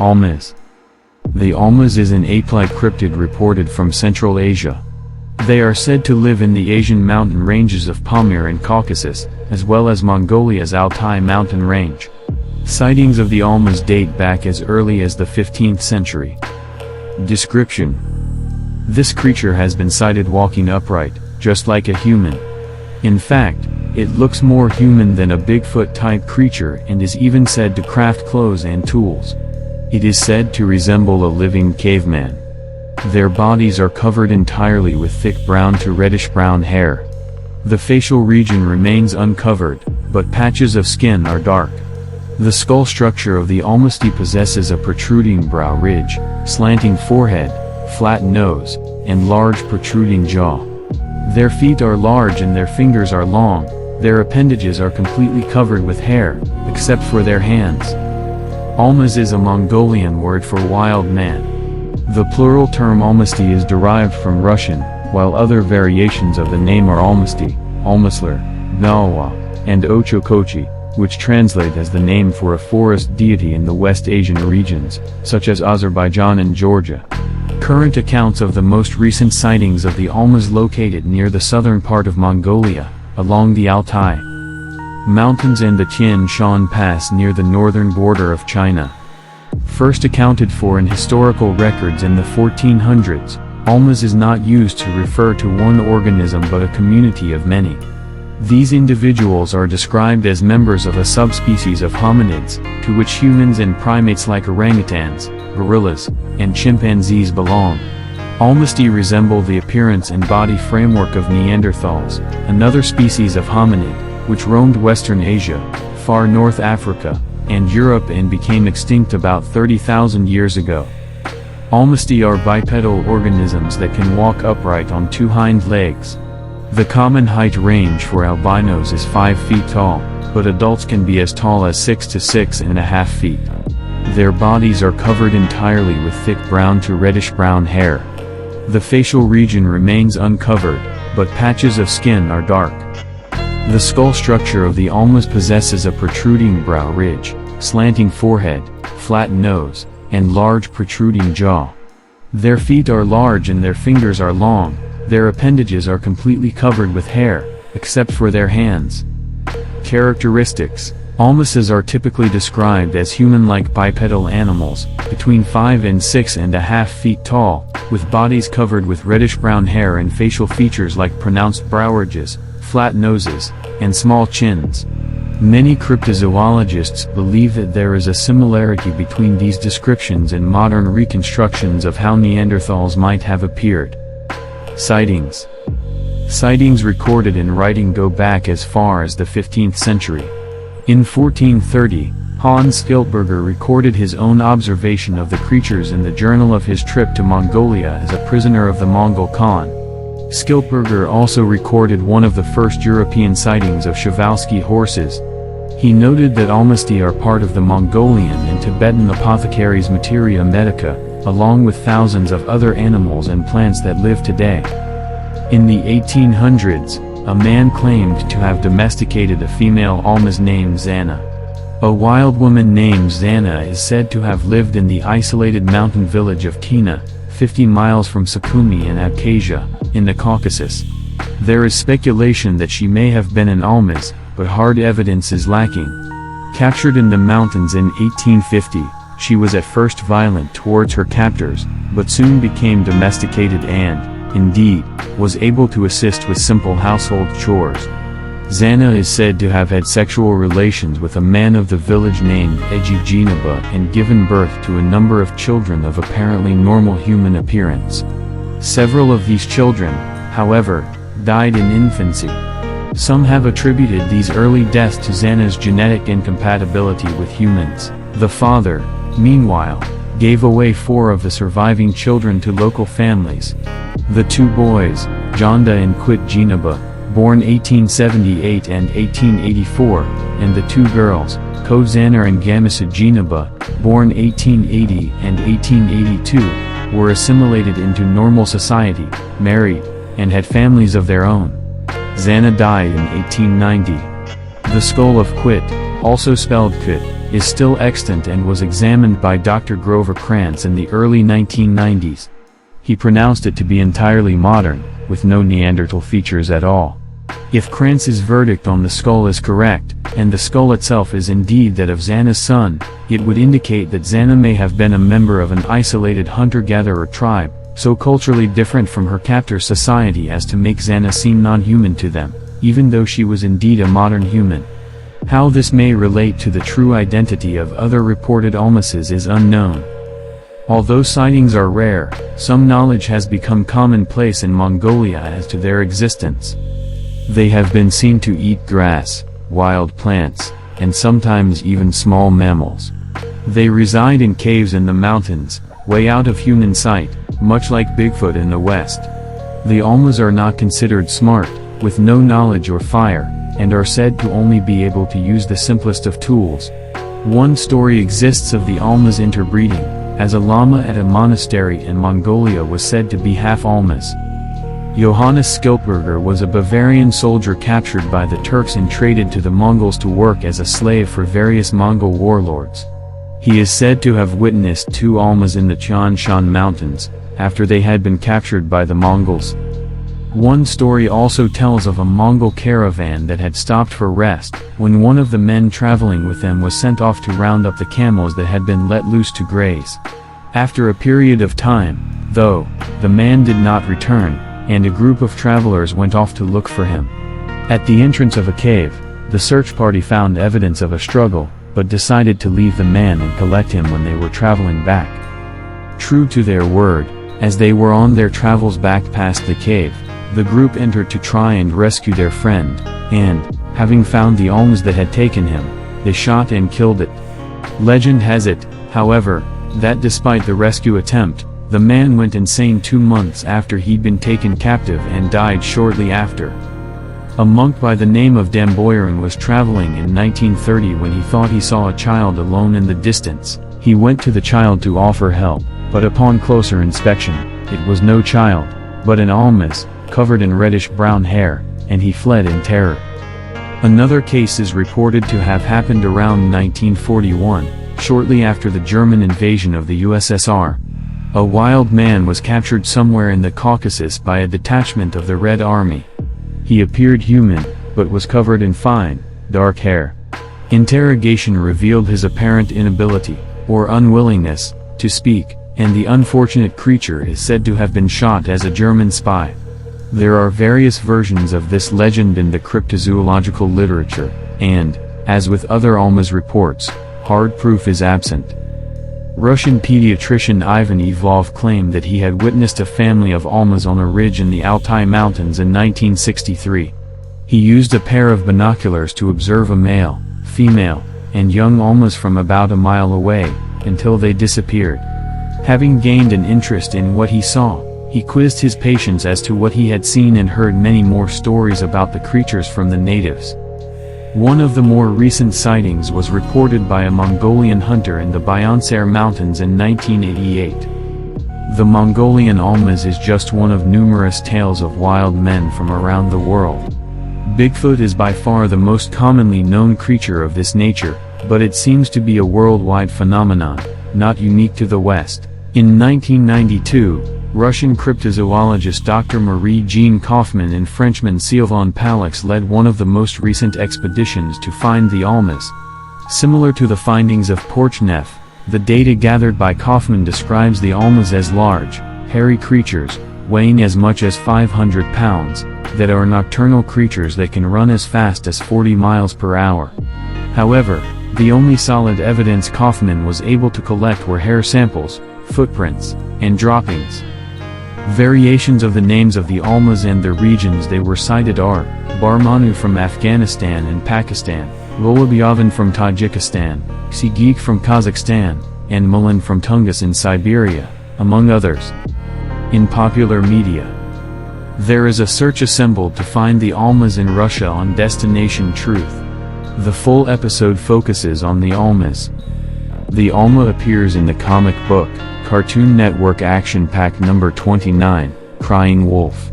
Almas. The Almas is an ape-like cryptid reported from Central Asia. They are said to live in the Asian mountain ranges of Pamir and Caucasus, as well as Mongolia's Altai mountain range. Sightings of the Almas date back as early as the 15th century. Description: this creature has been sighted walking upright, just like a human. In fact, it looks more human than a Bigfoot-type creature and is even said to craft clothes and tools. It is said to resemble a living caveman. Their bodies are covered entirely with thick brown to reddish-brown hair. The facial region remains uncovered, but patches of skin are dark. The skull structure of the Almas possesses a protruding brow ridge, slanting forehead, flat nose, and large protruding jaw. Their feet are large and their fingers are long. Their appendages are completely covered with hair, except for their hands. Almas is a Mongolian word for wild man. The plural term Almasty is derived from Russian, while other variations of the name are Almasty, Almasler, Galwa, and Ochokochi, which translate as the name for a forest deity in the West Asian regions, such as Azerbaijan and Georgia. Current accounts of the most recent sightings of the Almas located near the southern part of Mongolia, along the Altai Mountains and the Tian Shan Pass near the northern border of China. First accounted for in historical records in the 1400s, Almas is not used to refer to one organism but a community of many. These individuals are described as members of a subspecies of hominids, to which humans and primates like orangutans, gorillas, and chimpanzees belong. Almasty resemble the appearance and body framework of Neanderthals, another species of hominid, which roamed Western Asia, far North Africa, and Europe and became extinct about 30,000 years ago. Almasty are bipedal organisms that can walk upright on two hind legs. The common height range for albinos is 5 feet tall, but adults can be as tall as 6 to 6.5 feet. Their bodies are covered entirely with thick brown to reddish-brown hair. The facial region remains uncovered, but patches of skin are dark. The skull structure of the Almas possesses a protruding brow ridge, slanting forehead, flat nose, and large protruding jaw. Their feet are large and their fingers are long. Their appendages are completely covered with hair, except for their hands. Characteristics: Almases are typically described as human-like bipedal animals, between 5 and 6.5 feet tall, with bodies covered with reddish-brown hair and facial features like pronounced brow ridges, flat noses, and small chins. Many cryptozoologists believe that there is a similarity between these descriptions and modern reconstructions of how Neanderthals might have appeared. Sightings. Sightings recorded in writing go back as far as the 15th century. In 1430, Hans Skiltberger recorded his own observation of the creatures in the journal of his trip to Mongolia as a prisoner of the Mongol Khan. Skiltberger also recorded one of the first European sightings of Przewalski horses. He noted that Almasty are part of the Mongolian and Tibetan apothecaries Materia Medica, along with thousands of other animals and plants that live today. In the 1800s, a man claimed to have domesticated a female Almas named Zana. A wild woman named Zana is said to have lived in the isolated mountain village of Kina, 50 miles from Sukhumi in Abkhazia, in the Caucasus. There is speculation that she may have been an Almas, but hard evidence is lacking. Captured in the mountains in 1850, she was at first violent towards her captors, but soon became domesticated and, indeed, was able to assist with simple household chores. Zana is said to have had sexual relations with a man of the village named Ksy-gyik and given birth to a number of children of apparently normal human appearance. Several of these children, however, died in infancy. Some have attributed these early deaths to Zana's genetic incompatibility with humans. The father, meanwhile, gave away 4 of the surviving children to local families. The 2 boys, Jonda and Kwit-jinaba, born 1878 and 1884, and the 2 girls, Ko-zanar and Gamisa-jinaba, born 1880 and 1882, were assimilated into normal society, married, and had families of their own. Zana died in 1890. The skull of Kwit, also spelled Kut, is still extant and was examined by Dr. Grover Krantz in the early 1990s. He pronounced it to be entirely modern, with no Neanderthal features at all. If Krantz's verdict on the skull is correct, and the skull itself is indeed that of Xana's son, it would indicate that Xana may have been a member of an isolated hunter-gatherer tribe, so culturally different from her captor's society as to make Xana seem non-human to them, even though she was indeed a modern human. How this may relate to the true identity of other reported Almases is unknown. Although sightings are rare, some knowledge has become commonplace in Mongolia as to their existence. They have been seen to eat grass, wild plants, and sometimes even small mammals. They reside in caves in the mountains, way out of human sight, much like Bigfoot in the West. The Almas are not considered smart, with no knowledge or fire, and are said to only be able to use the simplest of tools. One story exists of the Almas interbreeding, as a lama at a monastery in Mongolia was said to be half Almas. Johannes Skiltberger was a Bavarian soldier captured by the Turks and traded to the Mongols to work as a slave for various Mongol warlords. He is said to have witnessed two Almas in the Tian Shan mountains, after they had been captured by the Mongols. One story also tells of a Mongol caravan that had stopped for rest, when one of the men traveling with them was sent off to round up the camels that had been let loose to graze. After a period of time, though, the man did not return, and a group of travelers went off to look for him. At the entrance of a cave, the search party found evidence of a struggle, but decided to leave the man and collect him when they were traveling back. True to their word, as they were on their travels back past the cave, the group entered to try and rescue their friend, and, having found the Almas that had taken him, they shot and killed it. Legend has it, however, that despite the rescue attempt, the man went insane 2 months after he'd been taken captive and died shortly after. A monk by the name of Damboyron was traveling in 1930 when he thought he saw a child alone in the distance. He went to the child to offer help, but upon closer inspection, it was no child, but an Almas, covered in reddish-brown hair, and he fled in terror. Another case is reported to have happened around 1941, shortly after the German invasion of the USSR. A wild man was captured somewhere in the Caucasus by a detachment of the Red Army. He appeared human, but was covered in fine, dark hair. Interrogation revealed his apparent inability, or unwillingness, to speak, and the unfortunate creature is said to have been shot as a German spy. There are various versions of this legend in the cryptozoological literature, and, as with other Almas reports, hard proof is absent. Russian pediatrician Ivan Ivlov claimed that he had witnessed a family of Almas on a ridge in the Altai mountains in 1963. He used a pair of binoculars to observe a male, female, and young Almas from about a mile away, until they disappeared. Having gained an interest in what he saw, he quizzed his patients as to what he had seen and heard many more stories about the creatures from the natives. One of the more recent sightings was reported by a Mongolian hunter in the Biabin-guli mountains in 1988. The Mongolian Almas is just one of numerous tales of wild men from around the world. Bigfoot is by far the most commonly known creature of this nature, but it seems to be a worldwide phenomenon, not unique to the West. In 1992, Russian cryptozoologist Dr. Marie-Jeanne Kaufmann and Frenchman Sylvain Palix led one of the most recent expeditions to find the Almas. Similar to the findings of Porchneff, the data gathered by Kaufmann describes the Almas as large, hairy creatures, weighing as much as 500 pounds, that are nocturnal creatures that can run as fast as 40 miles per hour. However, the only solid evidence Kaufmann was able to collect were hair samples, footprints, and droppings. Variations of the names of the Almas and the regions they were sighted are, Barmanu from Afghanistan and Pakistan, Golub-yavan from Tajikistan, Ksy-gyik from Kazakhstan, and Mulan from Tungus in Siberia, among others. In popular media, there is a search assembled to find the Almas in Russia on Destination Truth. The full episode focuses on the Almas. The Alma appears in the comic book, Cartoon Network Action Pack number 29, Crying Wolf.